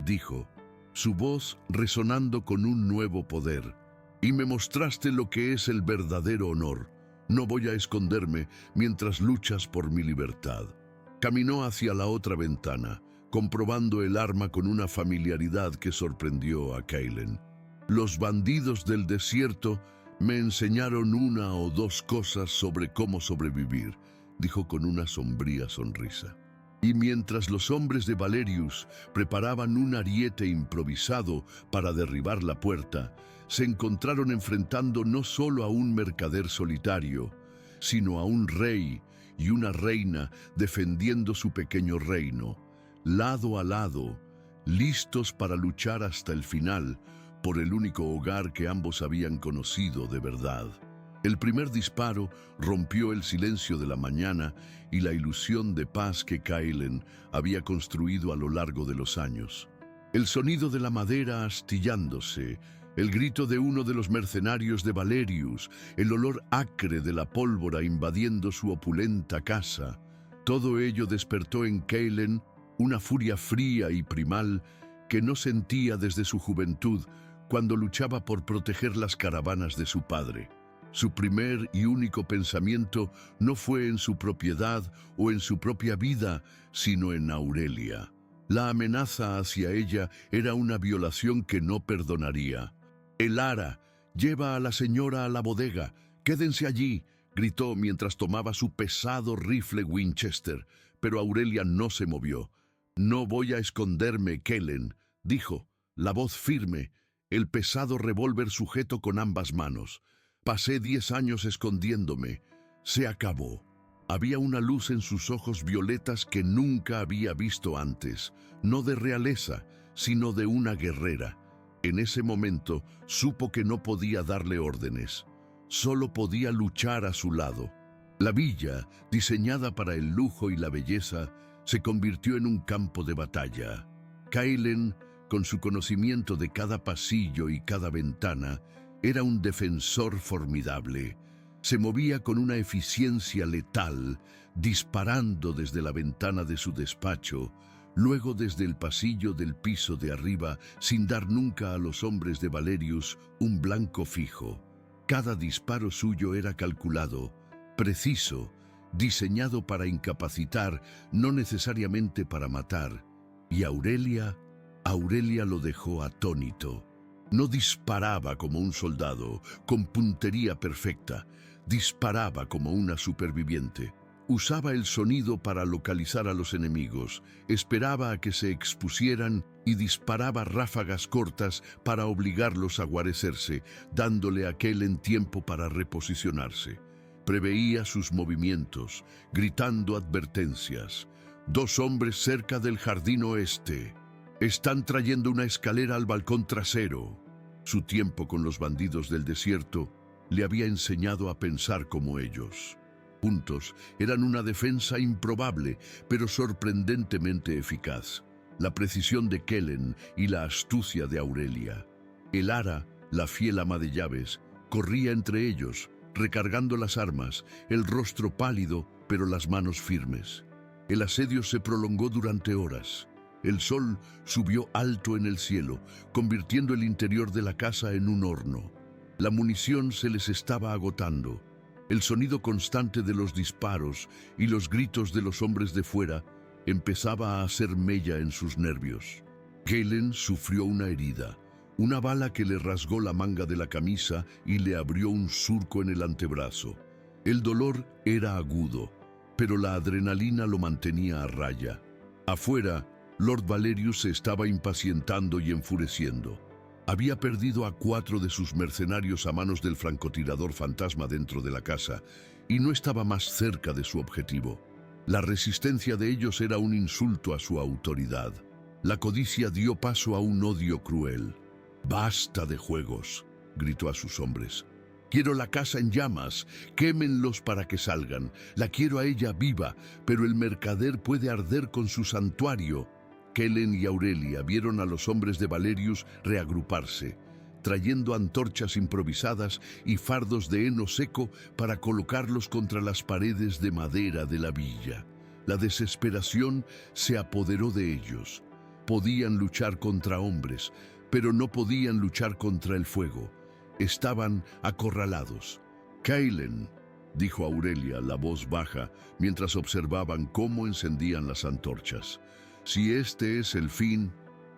dijo, su voz resonando con un nuevo poder. «Y me mostraste lo que es el verdadero honor. No voy a esconderme mientras luchas por mi libertad». Caminó hacia la otra ventana, comprobando el arma con una familiaridad que sorprendió a Kellen. «Los bandidos del desierto me enseñaron una o dos cosas sobre cómo sobrevivir», dijo con una sombría sonrisa. Y mientras los hombres de Valerius preparaban un ariete improvisado para derribar la puerta, se encontraron enfrentando no solo a un mercader solitario, sino a un rey y una reina defendiendo su pequeño reino, lado a lado, listos para luchar hasta el final por el único hogar que ambos habían conocido de verdad. El primer disparo rompió el silencio de la mañana y la ilusión de paz que Kellen había construido a lo largo de los años. El sonido de la madera astillándose, el grito de uno de los mercenarios de Valerius, el olor acre de la pólvora invadiendo su opulenta casa, todo ello despertó en Kellen una furia fría y primal que no sentía desde su juventud cuando luchaba por proteger las caravanas de su padre. Su primer y único pensamiento no fue en su propiedad o en su propia vida, sino en Aurelia. La amenaza hacia ella era una violación que no perdonaría. «Elara, lleva a la señora a la bodega. Quédense allí», gritó mientras tomaba su pesado rifle Winchester, pero Aurelia no se movió. «No voy a esconderme, Kellen», dijo, la voz firme, el pesado revólver sujeto con ambas manos. «Pasé 10 años escondiéndome. Se acabó». Había una luz en sus ojos violetas que nunca había visto antes, no de realeza, sino de una guerrera. En ese momento supo que no podía darle órdenes, solo podía luchar a su lado. La villa, diseñada para el lujo y la belleza, se convirtió en un campo de batalla. Kellen, con su conocimiento de cada pasillo y cada ventana, era un defensor formidable. Se movía con una eficiencia letal, disparando desde la ventana de su despacho, luego desde el pasillo del piso de arriba, sin dar nunca a los hombres de Valerius un blanco fijo. Cada disparo suyo era calculado, preciso, diseñado para incapacitar, no necesariamente para matar. Y Aurelia lo dejó atónito. No disparaba como un soldado, con puntería perfecta. Disparaba como una superviviente. Usaba el sonido para localizar a los enemigos, esperaba a que se expusieran y disparaba ráfagas cortas para obligarlos a guarecerse, dándole a Kellen tiempo para reposicionarse. Preveía sus movimientos, gritando advertencias. Dos hombres cerca del jardín oeste. Están trayendo una escalera al balcón trasero. Su tiempo con los bandidos del desierto le había enseñado a pensar como ellos. Juntos eran una defensa improbable, pero sorprendentemente eficaz. La precisión de Kellen y la astucia de Aurelia. Elara, la fiel ama de llaves, corría entre ellos, recargando las armas, el rostro pálido, pero las manos firmes. El asedio se prolongó durante horas. El sol subió alto en el cielo, convirtiendo el interior de la casa en un horno. La munición se les estaba agotando. El sonido constante de los disparos y los gritos de los hombres de fuera empezaba a hacer mella en sus nervios. Kellen sufrió una herida, una bala que le rasgó la manga de la camisa y le abrió un surco en el antebrazo. El dolor era agudo, pero la adrenalina lo mantenía a raya. Afuera, Lord Valerius se estaba impacientando y enfureciendo. Había perdido a 4 de sus mercenarios a manos del francotirador fantasma dentro de la casa y no estaba más cerca de su objetivo. La resistencia de ellos era un insulto a su autoridad. La codicia dio paso a un odio cruel. «Basta de juegos», gritó a sus hombres. «Quiero la casa en llamas, quémenlos para que salgan. La quiero a ella viva, pero el mercader puede arder con su santuario». Kellen y Aurelia vieron a los hombres de Valerius reagruparse, trayendo antorchas improvisadas y fardos de heno seco para colocarlos contra las paredes de madera de la villa. La desesperación se apoderó de ellos. Podían luchar contra hombres, pero no podían luchar contra el fuego. Estaban acorralados. «Kellen», dijo Aurelia, la voz baja, mientras observaban cómo encendían las antorchas. «Si este es el fin,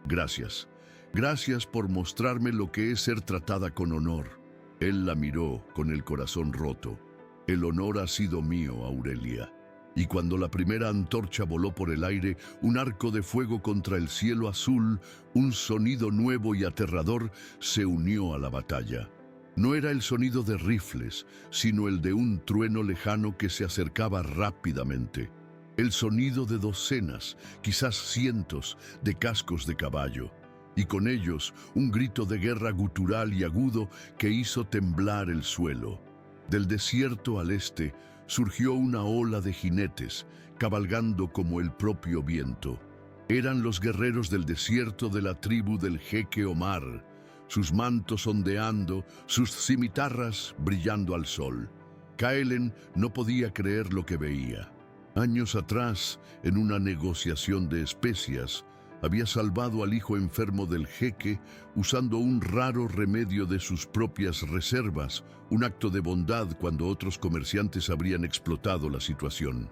gracias. Gracias por mostrarme lo que es ser tratada con honor». Él la miró con el corazón roto. «El honor ha sido mío, Aurelia». Y cuando la primera antorcha voló por el aire, un arco de fuego contra el cielo azul, un sonido nuevo y aterrador se unió a la batalla. No era el sonido de rifles, sino el de un trueno lejano que se acercaba rápidamente. El sonido de docenas, quizás cientos, de cascos de caballo, y con ellos un grito de guerra gutural y agudo que hizo temblar el suelo. Del desierto al este surgió una ola de jinetes, cabalgando como el propio viento. Eran los guerreros del desierto de la tribu del jeque Omar, sus mantos ondeando, sus cimitarras brillando al sol. Kellen no podía creer lo que veía. Años atrás, en una negociación de especias, había salvado al hijo enfermo del jeque usando un raro remedio de sus propias reservas, un acto de bondad cuando otros comerciantes habrían explotado la situación.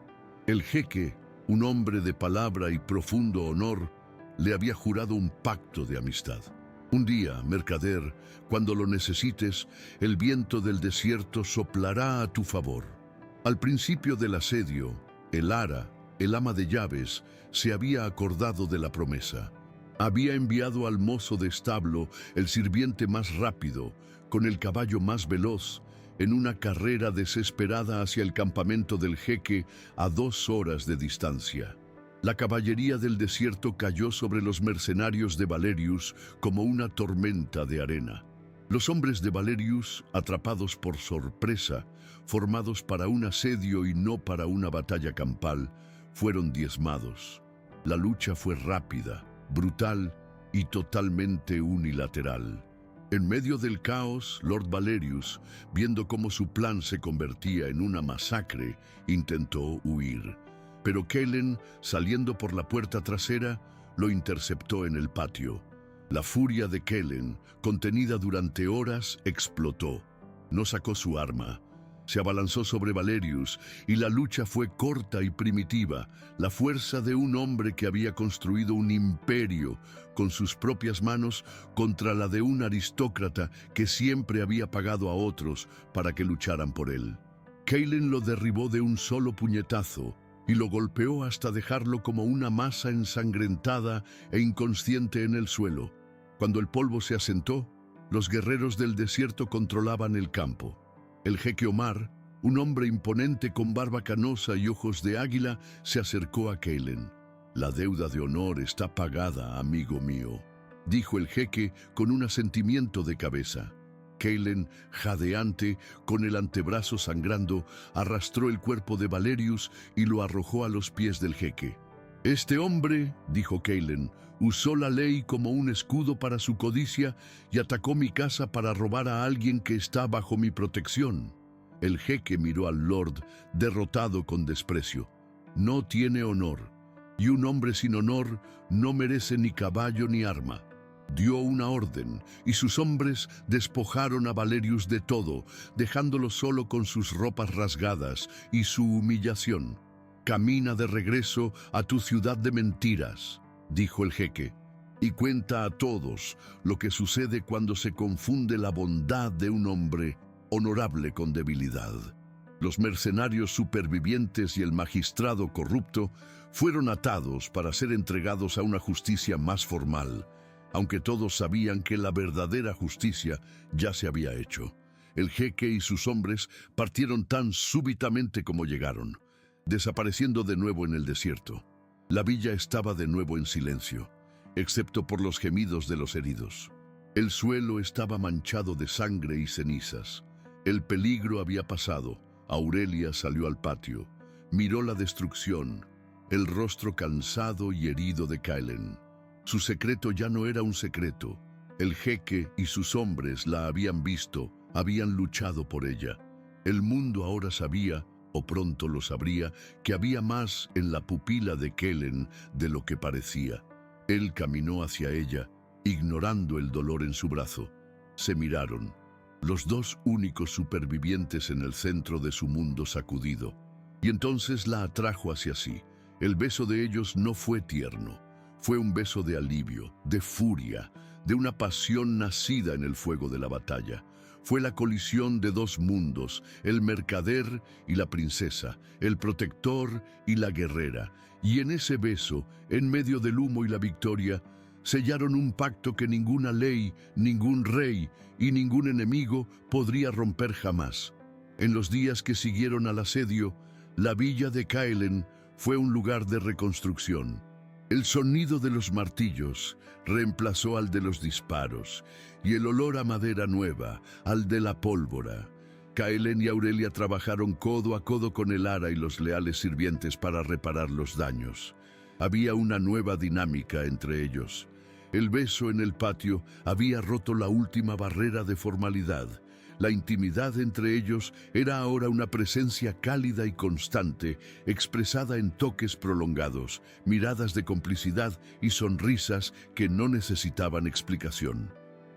El jeque, un hombre de palabra y profundo honor, le había jurado un pacto de amistad. «Un día, mercader, cuando lo necesites, el viento del desierto soplará a tu favor». Al principio del asedio, Elara, el ama de llaves, se había acordado de la promesa. Había enviado al mozo de establo, el sirviente más rápido, con el caballo más veloz, en una carrera desesperada hacia el campamento del jeque a 2 horas de distancia. La caballería del desierto cayó sobre los mercenarios de Valerius como una tormenta de arena. Los hombres de Valerius, atrapados por sorpresa, formados para un asedio y no para una batalla campal, fueron diezmados. La lucha fue rápida, brutal y totalmente unilateral. En medio del caos, Lord Valerius, viendo cómo su plan se convertía en una masacre, intentó huir. Pero Kellen, saliendo por la puerta trasera, lo interceptó en el patio. La furia de Kellen, contenida durante horas, explotó. No sacó su arma. Se abalanzó sobre Valerius y la lucha fue corta y primitiva, la fuerza de un hombre que había construido un imperio con sus propias manos contra la de un aristócrata que siempre había pagado a otros para que lucharan por él. Kellen lo derribó de un solo puñetazo y lo golpeó hasta dejarlo como una masa ensangrentada e inconsciente en el suelo. Cuando el polvo se asentó, los guerreros del desierto controlaban el campo. El jeque Omar, Un hombre imponente con barba canosa y ojos de águila se acercó a Kalen. «La deuda de honor está pagada, amigo mío», dijo el jeque con un asentimiento de cabeza. Kalen, jadeante, con el antebrazo sangrando, arrastró el cuerpo de Valerius y lo arrojó a los pies del jeque. «Este hombre», dijo Kalen, «usó la ley como un escudo para su codicia y atacó mi casa para robar a alguien que está bajo mi protección». El jeque miró al lord, derrotado con desprecio. «No tiene honor, y un hombre sin honor no merece ni caballo ni arma». Dio una orden, y sus hombres despojaron a Valerius de todo, dejándolo solo con sus ropas rasgadas y su humillación. «Camina de regreso a tu ciudad de mentiras», dijo el jeque, «y cuenta a todos lo que sucede cuando se confunde la bondad de un hombre honorable con debilidad». Los mercenarios supervivientes y el magistrado corrupto fueron atados para ser entregados a una justicia más formal, aunque todos sabían que la verdadera justicia ya se había hecho. El jeque y sus hombres partieron tan súbitamente como llegaron, desapareciendo de nuevo en el desierto. La villa estaba de nuevo en silencio, excepto por los gemidos de los heridos. El suelo estaba manchado de sangre y cenizas. El peligro había pasado. Aurelia salió al patio, miró la destrucción, el rostro cansado y herido de Kalen. Su secreto ya no era un secreto. El jeque y sus hombres la habían visto, habían luchado por ella. El mundo ahora sabía, o pronto lo sabría, que había más en la pupila de Kalen de lo que parecía. Él caminó hacia ella, ignorando el dolor en su brazo. Se miraron, los dos únicos supervivientes en el centro de su mundo sacudido. Y entonces la atrajo hacia sí. El beso de ellos no fue tierno. Fue un beso de alivio, de furia, de una pasión nacida en el fuego de la batalla. Fue la colisión de dos mundos, el mercader y la princesa, el protector y la guerrera. Y en ese beso, en medio del humo y la victoria, sellaron un pacto que ninguna ley, ningún rey y ningún enemigo podría romper jamás. En los días que siguieron al asedio, la villa de Kalen fue un lugar de reconstrucción. El sonido de los martillos reemplazó al de los disparos, y el olor a madera nueva al de la pólvora. Kalen y Aurelia trabajaron codo a codo con el ara y los leales sirvientes para reparar los daños. Había una nueva dinámica entre ellos. El beso en el patio había roto la última barrera de formalidad. La intimidad entre ellos era ahora una presencia cálida y constante, expresada en toques prolongados, miradas de complicidad y sonrisas que no necesitaban explicación.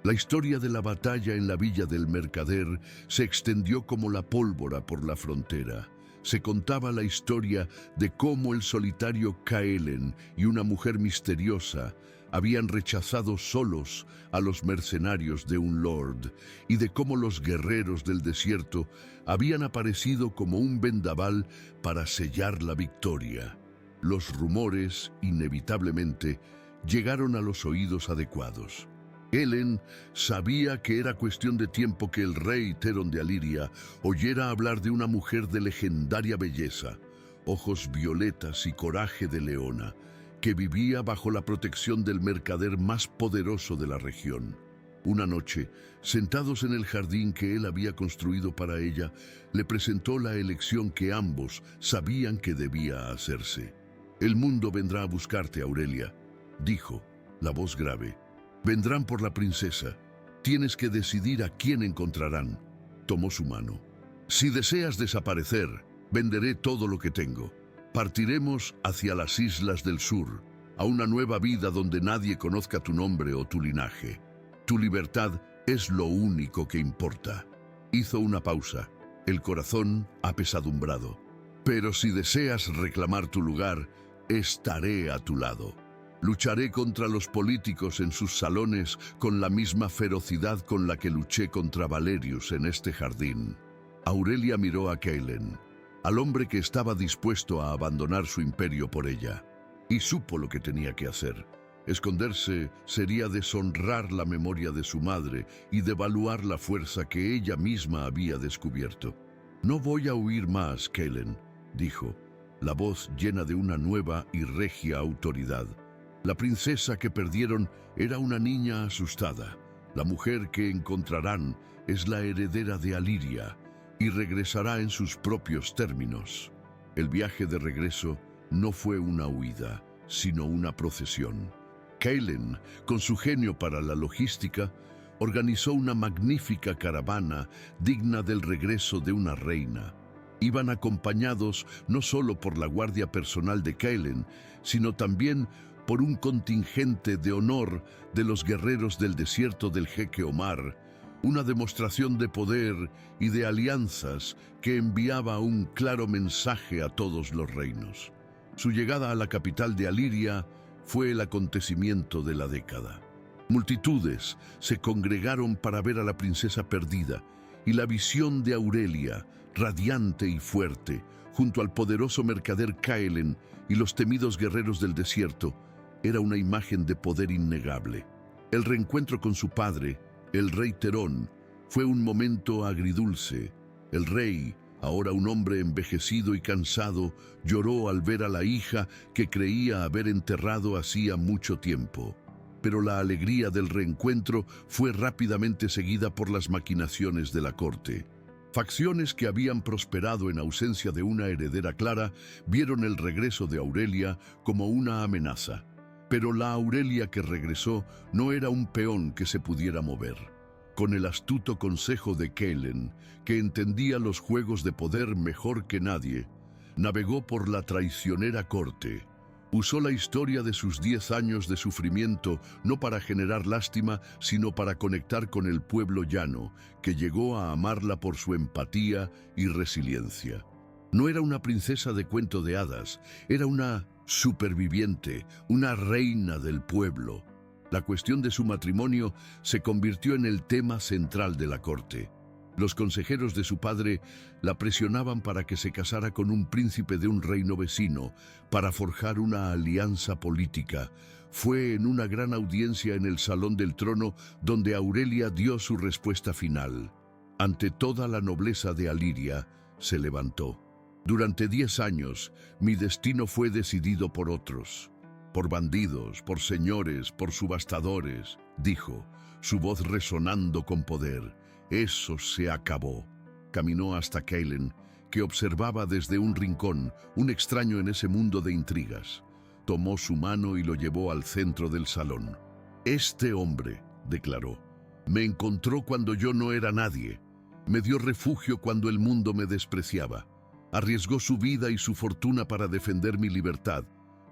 La historia de la batalla en la villa del mercader se extendió como la pólvora por la frontera. Se contaba la historia de cómo el solitario Kalen y una mujer misteriosa habían rechazado solos a los mercenarios de un lord, y de cómo los guerreros del desierto habían aparecido como un vendaval para sellar la victoria. Los rumores, inevitablemente, llegaron a los oídos adecuados. Helen sabía que era cuestión de tiempo que el rey Theron de Aliria oyera hablar de una mujer de legendaria belleza, ojos violetas y coraje de leona, que vivía bajo la protección del mercader más poderoso de la región. Una noche, sentados en el jardín que él había construido para ella, le presentó la elección que ambos sabían que debía hacerse. «El mundo vendrá a buscarte, Aurelia», dijo, la voz grave. «Vendrán por la princesa. Tienes que decidir a quién encontrarán». Tomó su mano. «Si deseas desaparecer, venderé todo lo que tengo. Partiremos hacia las islas del sur, a una nueva vida donde nadie conozca tu nombre o tu linaje. Tu libertad es lo único que importa». Hizo una pausa, el corazón apesadumbrado. «Pero si deseas reclamar tu lugar, estaré a tu lado. Lucharé contra los políticos en sus salones con la misma ferocidad con la que luché contra Valerius en este jardín». Aurelia miró a Kalen, al hombre que estaba dispuesto a abandonar su imperio por ella, y supo lo que tenía que hacer. Esconderse sería deshonrar la memoria de su madre y devaluar la fuerza que ella misma había descubierto. No voy a huir más, Kellen, dijo, la voz llena de una nueva y regia autoridad. La princesa que perdieron era una niña asustada. La mujer que encontrarán es la heredera de Aliria y regresará en sus propios términos. El viaje de regreso no fue una huida, sino una procesión. Kellen, con su genio para la logística, organizó una magnífica caravana digna del regreso de una reina. Iban acompañados no solo por la guardia personal de Kellen, sino también por un contingente de honor de los guerreros del desierto del jeque Omar, una demostración de poder y de alianzas que enviaba un claro mensaje a todos los reinos. Su llegada a la capital de Aliria fue el acontecimiento de la década. Multitudes se congregaron para ver a la princesa perdida, y la visión de Aurelia, radiante y fuerte, junto al poderoso mercader Kellen y los temidos guerreros del desierto, era una imagen de poder innegable. El reencuentro con su padre, el rey Terón, fue un momento agridulce. El rey, ahora un hombre envejecido y cansado, lloró al ver a la hija que creía haber enterrado hacía mucho tiempo. Pero la alegría del reencuentro fue rápidamente seguida por las maquinaciones de la corte. Facciones que habían prosperado en ausencia de una heredera clara vieron el regreso de Aurelia como una amenaza. Pero la Aurelia que regresó no era un peón que se pudiera mover. Con el astuto consejo de Kellen, que entendía los juegos de poder mejor que nadie, navegó por la traicionera corte. Usó la historia de sus 10 años de sufrimiento no para generar lástima, sino para conectar con el pueblo llano, que llegó a amarla por su empatía y resiliencia. No era una princesa de cuento de hadas, era una superviviente, una reina del pueblo. La cuestión de su matrimonio se convirtió en el tema central de la corte. Los consejeros de su padre la presionaban para que se casara con un príncipe de un reino vecino, para forjar una alianza política. Fue en una gran audiencia en el Salón del Trono donde Aurelia dio su respuesta final. Ante toda la nobleza de Aliria, se levantó. Durante 10 años, mi destino fue decidido por otros. Por bandidos, por señores, por subastadores, dijo, su voz resonando con poder. Eso se acabó. Caminó hasta Kellen, que observaba desde un rincón, un extraño en ese mundo de intrigas. Tomó su mano y lo llevó al centro del salón. Este hombre, declaró, me encontró cuando yo no era nadie. Me dio refugio cuando el mundo me despreciaba. Arriesgó su vida y su fortuna para defender mi libertad,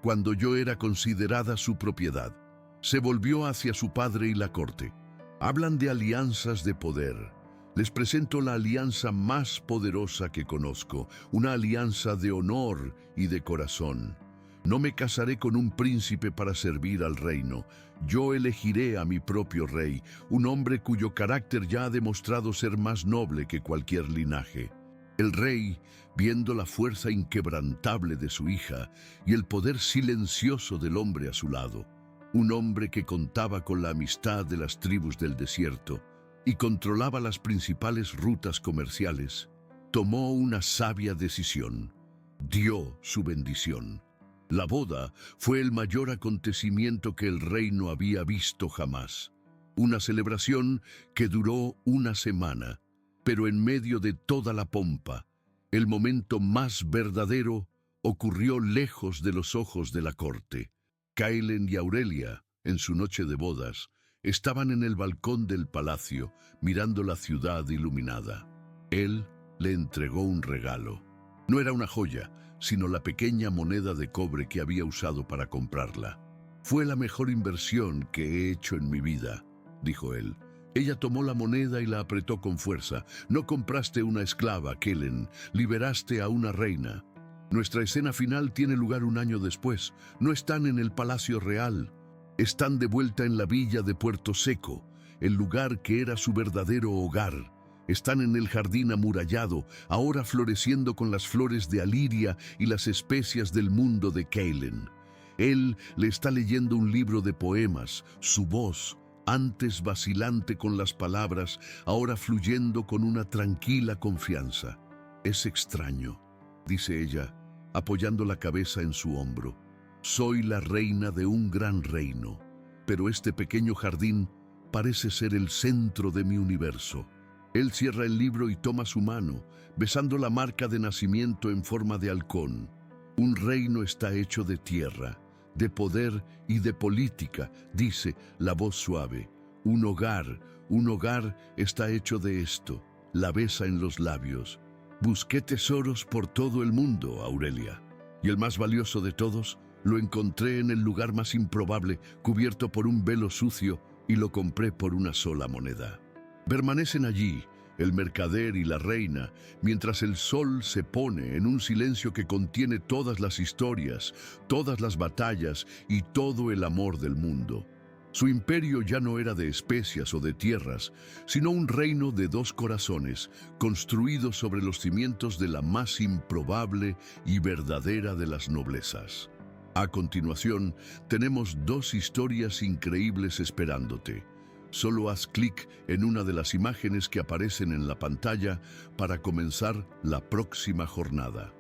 cuando yo era considerada su propiedad. Se volvió hacia su padre y la corte. Hablan de alianzas de poder. Les presento la alianza más poderosa que conozco, una alianza de honor y de corazón. No me casaré con un príncipe para servir al reino. Yo elegiré a mi propio rey, un hombre cuyo carácter ya ha demostrado ser más noble que cualquier linaje. El rey, viendo la fuerza inquebrantable de su hija y el poder silencioso del hombre a su lado, un hombre que contaba con la amistad de las tribus del desierto y controlaba las principales rutas comerciales, tomó una sabia decisión. Dio su bendición. La boda fue el mayor acontecimiento que el reino había visto jamás. Una celebración que duró una semana, pero en medio de toda la pompa, el momento más verdadero ocurrió lejos de los ojos de la corte. Kellen y Aurelia, en su noche de bodas, estaban en el balcón del palacio, mirando la ciudad iluminada. Él le entregó un regalo. No era una joya, sino la pequeña moneda de cobre que había usado para comprarla. Fue la mejor inversión que he hecho en mi vida, dijo él. Ella tomó la moneda y la apretó con fuerza. No compraste una esclava, Kellen, liberaste a una reina. Nuestra escena final tiene lugar un año después. No están en el Palacio Real. Están de vuelta en la villa de Puerto Seco, el lugar que era su verdadero hogar. Están en el jardín amurallado, ahora floreciendo con las flores de Aliria y las especias del mundo de Kellen. Él le está leyendo un libro de poemas, su voz, antes vacilante con las palabras, ahora fluyendo con una tranquila confianza. Es extraño, dice ella, apoyando la cabeza en su hombro. Soy la reina de un gran reino, pero este pequeño jardín parece ser el centro de mi universo. Él cierra el libro y toma su mano, besando la marca de nacimiento en forma de halcón. Un reino está hecho de tierra, de poder y de política, dice la voz suave. Un hogar está hecho de esto. La besa en los labios. Busqué tesoros por todo el mundo, Aurelia, y el más valioso de todos lo encontré en el lugar más improbable, cubierto por un velo sucio, y lo compré por una sola moneda. Permanecen allí, el mercader y la reina, mientras el sol se pone en un silencio que contiene todas las historias, todas las batallas y todo el amor del mundo. Su imperio ya no era de especias o de tierras, sino un reino de dos corazones, construido sobre los cimientos de la más improbable y verdadera de las noblezas. A continuación, tenemos dos historias increíbles esperándote. Solo haz clic en una de las imágenes que aparecen en la pantalla para comenzar la próxima jornada.